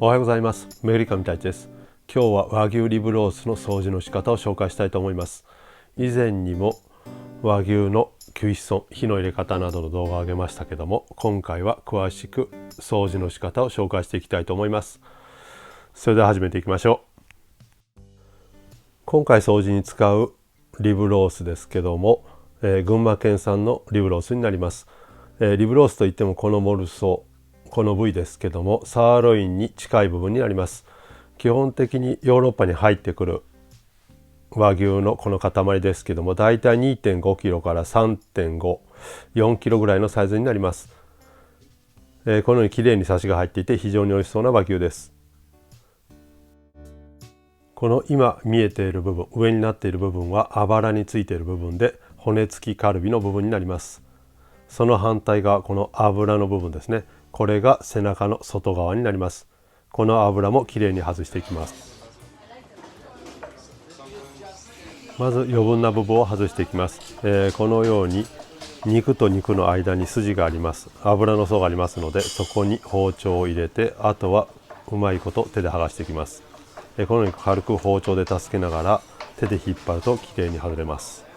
おはようございます。メグリカみたいです。今日は和牛リブロースの掃除の仕方を紹介したいと思います。以前にも和牛の吸湿損、火の入れ方などの動画を上げましたけども、今回は詳しく掃除の仕方を紹介していきたいと思います。それでは始めていきましょう。今回掃除に使うリブロースですけども、群馬県産のリブロースになります。リブロースといってもこのモルソー、この部位ですけどもサーロインに近い部分になります。基本的にヨーロッパに入ってくる和牛のこの塊ですけども、だいたい 2.5 キロから 3.5、4キロぐらいのサイズになります。このようにきれいにサシが入っていて非常に美味しそうな和牛です。この今見えている部分、上になっている部分はあばらについている部分で、骨付きカルビの部分になります。その反対側、この脂の部分ですね、これが背中の外側になります。この脂もきれいに外していきます。まず余分な部分を外していきます。このように肉と肉の間に筋があります。脂の層がありますので、そこに包丁を入れて、あとはうまいこと手で剥がしていきます。このように軽く包丁で助けながら手で引っ張るときれいに外れます。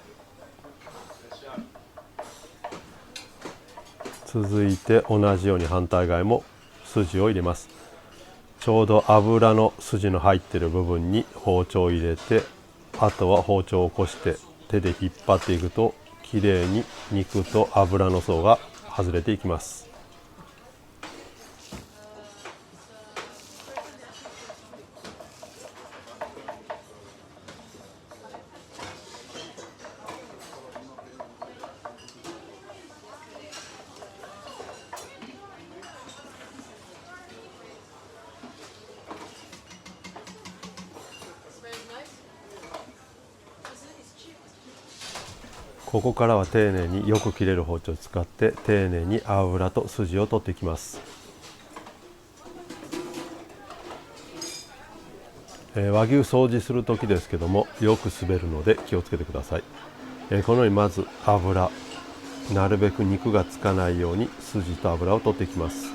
続いて同じように反対側も筋を入れます。ちょうど油の筋の入っている部分に包丁を入れて、あとは包丁を起こして手で引っ張っていくときれいに肉と油の層が外れていきます。ここからは丁寧によく切れる包丁を使って丁寧に油と筋を取っていきます。和牛掃除する時ですけども、よく滑るので気をつけてください。このようにまず油、なるべく肉がつかないように筋と油を取っていきます。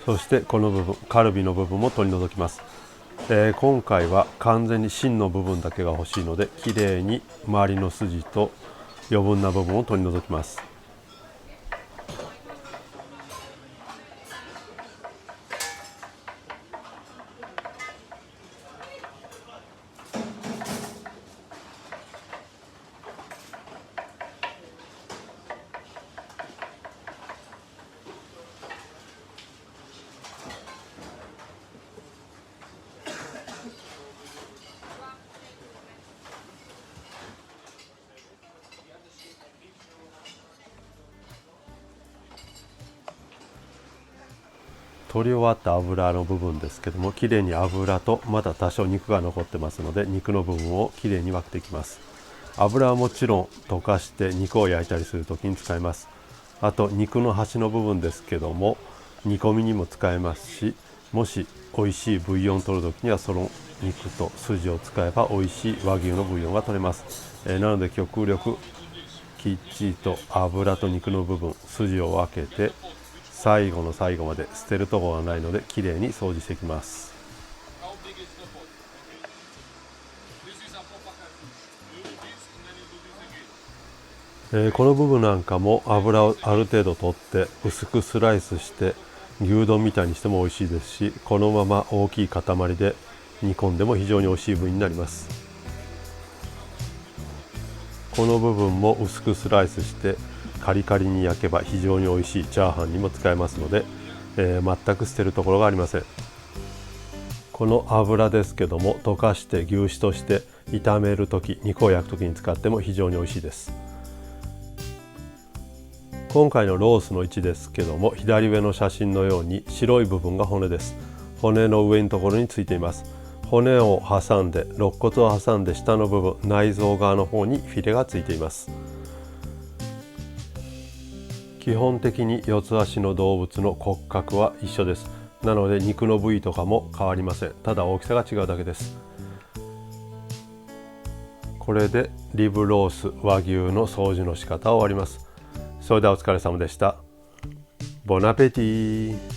そしてこの部分、カルビの部分も取り除きます。今回は完全に芯の部分だけが欲しいので、きれいに周りの筋と余分な部分を取り除きます。取り終わった油の部分ですけども、きれいに油とまだ多少肉が残ってますので、肉の部分をきれいに分けていきます。油はもちろん溶かして肉を焼いたりする時に使います。あと肉の端の部分ですけども、煮込みにも使えますし、もし美味しいブイヨンを取る時にはその肉と筋を使えば美味しい和牛のブイヨンが取れます。なので極力きっちりと油と肉の部分、筋を分けて最後の最後まで捨てるところがないのできれいに掃除していきます。この部分なんかも油をある程度取って薄くスライスして牛丼みたいにしても美味しいですし、このまま大きい塊で煮込んでも非常に美味しい部位になります。この部分も薄くスライスしてカリカリに焼けば非常に美味しいチャーハンにも使えますので、全く捨てるところがありません。この油ですけども、溶かして牛脂として炒める時、肉を焼く時に使っても非常に美味しいです。今回のロースの位置ですけども、左上の写真のように白い部分が骨です。骨の上のところについています。骨を挟んで、肋骨を挟んで下の部分、内臓側の方にフィレがついています。基本的に四つ足の動物の骨格は一緒です。なので肉の部位とかも変わりません。ただ大きさが違うだけです。これでリブロース和牛の掃除の仕方を終わります。それではお疲れ様でした。ボナペティ。